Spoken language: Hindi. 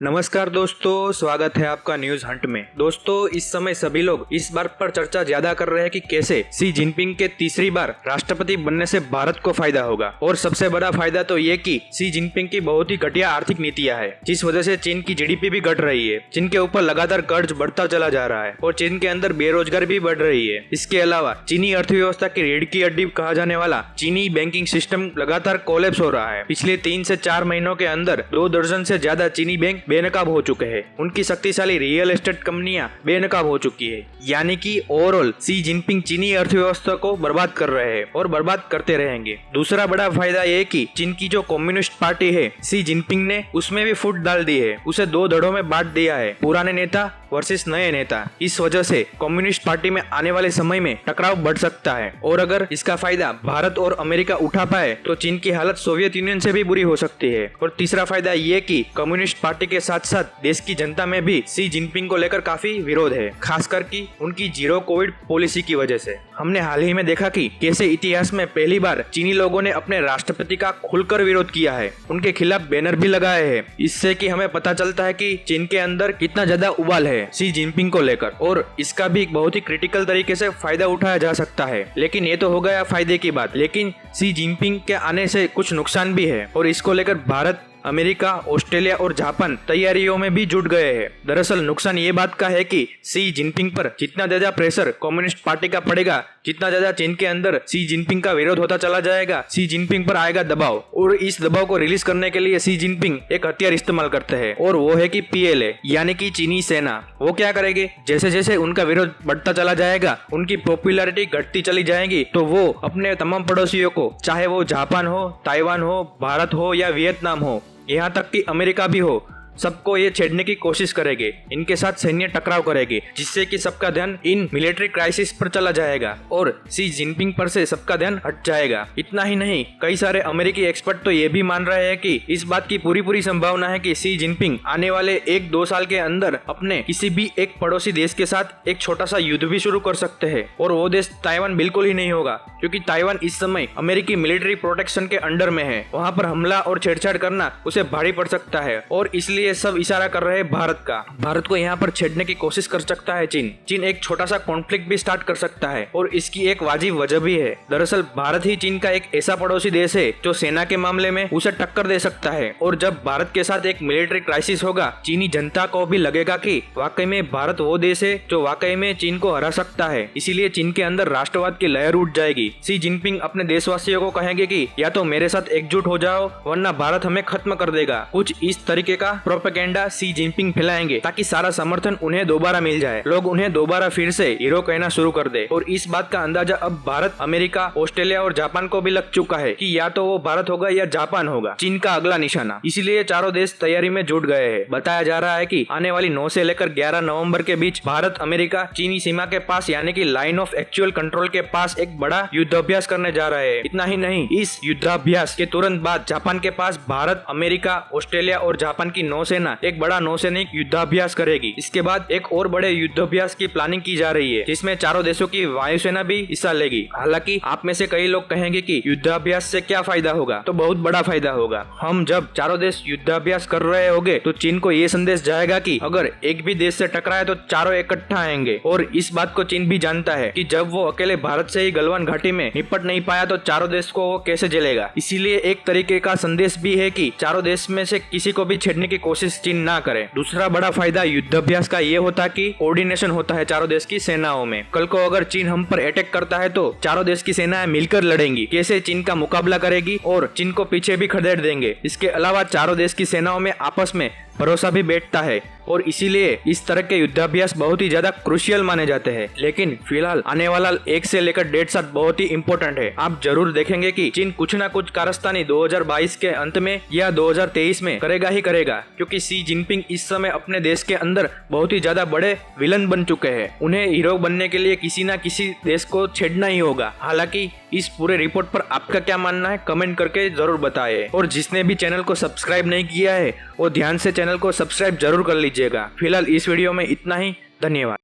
नमस्कार दोस्तों, स्वागत है आपका न्यूज हंट में। दोस्तों, इस समय सभी लोग इस बात पर चर्चा ज्यादा कर रहे हैं कि कैसे शी जिनपिंग के तीसरी बार राष्ट्रपति बनने से भारत को फायदा होगा। और सबसे बड़ा फायदा तो ये कि शी जिनपिंग की बहुत ही घटिया आर्थिक नीतियां है, जिस वजह से चीन की जीडीपी भी घट रही है। चीन के ऊपर लगातार कर्ज बढ़ता चला जा रहा है और चीन के अंदर बेरोजगारी भी बढ़ रही है। इसके अलावा चीनी अर्थव्यवस्था की रीढ़ की हड्डी कहा जाने वाला चीनी बैंकिंग सिस्टम लगातार कोलैप्स हो रहा है। पिछले 3 से 4 महीनों के अंदर 2 दर्जन से ज्यादा चीनी बैंक बेनकाब हो चुके हैं। उनकी शक्तिशाली रियल एस्टेट कंपनियां बेनकाब हो चुकी है। यानी कि ओवरऑल शी जिनपिंग चीनी अर्थव्यवस्था को बर्बाद कर रहे हैं और बर्बाद करते रहेंगे। दूसरा बड़ा फायदा यह कि चीन की जो कम्युनिस्ट पार्टी है, शी जिनपिंग ने उसमें भी फूट डाल दी है। उसे 2 धड़ों में बांट दिया है, पुराने नेता वर्सेस नए नेता। इस वजह से कम्युनिस्ट पार्टी में आने वाले समय में टकराव बढ़ सकता है और अगर इसका फायदा भारत और अमेरिका उठा पाए तो चीन की हालत सोवियत यूनियन से भी बुरी हो सकती है। और तीसरा फायदा ये कि कम्युनिस्ट पार्टी के साथ साथ देश की जनता में भी शी जिनपिंग को लेकर काफी विरोध है, खासकर कि उनकी जीरो कोविड पॉलिसी की वजह से। हमने हाल ही में देखा कि कैसे इतिहास में पहली बार चीनी लोगों ने अपने राष्ट्रपति का खुलकर विरोध किया है, उनके खिलाफ बैनर भी लगाए हैं। इससे कि हमें पता चलता है कि चीन के अंदर कितना ज्यादा उबाल है शी जिनपिंग को लेकर, और इसका भी बहुत ही क्रिटिकल तरीके से फायदा उठाया जा सकता है। लेकिन ये तो हो गया फायदे की बात, लेकिन शी जिनपिंग के आने से कुछ नुकसान भी है और इसको लेकर भारत, अमेरिका, ऑस्ट्रेलिया और जापान तैयारियों में भी जुट गए हैं। दरअसल नुकसान ये बात का है कि शी जिनपिंग पर जितना ज्यादा प्रेशर कम्युनिस्ट पार्टी का पड़ेगा, जितना ज्यादा चीन के अंदर शी जिनपिंग का विरोध होता चला जाएगा, शी जिनपिंग पर आएगा दबाव। और इस दबाव को रिलीज करने के लिए शी जिनपिंग एक हथियार इस्तेमाल करते हैं और वो है कि PLA यानी कि चीनी सेना। वो क्या करेंगे, जैसे जैसे उनका विरोध बढ़ता चला जाएगा, उनकी पॉपुलैरिटी घटती चली जाएगी, तो वो अपने तमाम पड़ोसियों को, चाहे वो जापान हो, ताइवान हो, भारत हो या वियतनाम हो, यहाँ तक कि अमेरिका भी हो, सबको ये छेड़ने की कोशिश करेंगे, इनके साथ सैन्य टकराव करेंगे, जिससे कि सबका ध्यान इन मिलिट्री क्राइसिस पर चला जाएगा और शी जिनपिंग पर से सबका ध्यान हट जाएगा। इतना ही नहीं, कई सारे अमेरिकी एक्सपर्ट तो ये भी मान रहे हैं कि इस बात की पूरी संभावना है कि शी जिनपिंग आने वाले 1-2 साल के अंदर अपने किसी भी एक पड़ोसी देश के साथ एक छोटा सा युद्ध भी शुरू कर सकते हैं। और वो देश ताइवान बिल्कुल ही नहीं होगा, क्योंकि ताइवान इस समय अमेरिकी मिलिट्री प्रोटेक्शन के अंडर में है। वहाँ पर हमला और छेड़छाड़ करना उसे भारी पड़ सकता है और इसलिए सब इशारा कर रहे हैं भारत को यहाँ पर छेड़ने की कोशिश कर सकता है चीन एक छोटा सा कॉन्फ्लिक्ट भी स्टार्ट कर सकता है और इसकी एक वाजिब वजह भी है। दरअसल भारत ही चीन का एक ऐसा पड़ोसी देश है जो सेना के मामले में उसे टक्कर दे सकता है। और जब भारत के साथ एक मिलिट्री क्राइसिस होगा, चीनी जनता को भी लगेगा कि वाकई में भारत वो देश है जो वाकई में चीन को हरा सकता है। इसीलिए चीन के अंदर राष्ट्रवाद की लहर उठ जाएगी। शी जिनपिंग अपने देशवासियों को कहेंगे कि या तो मेरे साथ एकजुट हो जाओ, वरना भारत हमें खत्म कर देगा। कुछ इस तरीके का प्रोपेगेंडा शी जिनपिंग फैलाएंगे ताकि सारा समर्थन उन्हें दोबारा मिल जाए, लोग उन्हें दोबारा फिर से हीरो कहना शुरू कर दे। और इस बात का अंदाजा अब भारत, अमेरिका, ऑस्ट्रेलिया और जापान को भी लग चुका है कि या तो वो भारत होगा या जापान होगा चीन का अगला निशाना। इसीलिए चारों देश तैयारी में जुट गए हैं। बताया जा रहा है कि आने वाली 9 से लेकर 11 नवंबर के बीच भारत, अमेरिका चीनी सीमा के पास यानी कि लाइन ऑफ एक्चुअल कंट्रोल के पास एक बड़ा युद्धाभ्यास करने जा रहे हैं। इतना ही नहीं, इस युद्धाभ्यास के तुरंत बाद जापान के पास भारत, अमेरिका, ऑस्ट्रेलिया और जापान की नौसेना एक बड़ा नौसैनिक युद्धाभ्यास करेगी। इसके बाद एक और बड़े युद्धाभ्यास की प्लानिंग की जा रही है, जिसमें चारों देशों की वायुसेना भी हिस्सा लेगी। हालांकि आप में से कई लोग कहेंगे कि युद्धाभ्यास से क्या फायदा होगा, तो बहुत बड़ा फायदा होगा। हम जब चारों देश युद्धाभ्यास कर रहे होंगे तो चीन को ये संदेश जाएगा कि अगर एक भी देश से टकराए तो चारों इकट्ठा आएंगे। और इस बात को चीन भी जानता है कि जब वो अकेले भारत से ही गलवान घाटी में निपट नहीं पाया तो चारों देश को वो कैसे झेलेगा। इसीलिए एक तरीके का संदेश भी है कि चारों देश में से किसी को भी छेड़ने की कोशिश चीन ना करे। दूसरा बड़ा फायदा युद्धाभ्यास का ये होता कि कोऑर्डिनेशन होता है चारों देश की सेनाओं में। कल को अगर चीन हम पर अटैक करता है तो चारों देश की सेनाएं मिलकर लड़ेंगी, कैसे चीन का मुकाबला करेगी और चीन को पीछे भी खदेड़ देंगे। इसके अलावा चारों देश की सेनाओं में आपस में भरोसा भी बैठता है और इसीलिए इस तरह के युद्धाभ्यास बहुत ही ज्यादा क्रूशियल माने जाते हैं। लेकिन फिलहाल आने वाला 1 से लेकर 1.5 साल बहुत ही इम्पोर्टेंट है। आप जरूर देखेंगे कि चीन कुछ ना कुछ कारस्तानी 2022 के अंत में या 2023 में करेगा ही करेगा, क्योंकि शी जिनपिंग इस समय अपने देश के अंदर बहुत ही ज्यादा बड़े विलन बन चुके हैं। उन्हें हीरो बनने के लिए किसी ना किसी देश को छेड़ना ही होगा। हालांकि इस पूरे रिपोर्ट पर आपका क्या मानना है, कमेंट करके जरूर बताएं। और जिसने भी चैनल को सब्सक्राइब नहीं किया है वो ध्यान से चैनल को सब्सक्राइब जरूर कर लीजिएगा। फिलहाल इस वीडियो में इतना ही। धन्यवाद।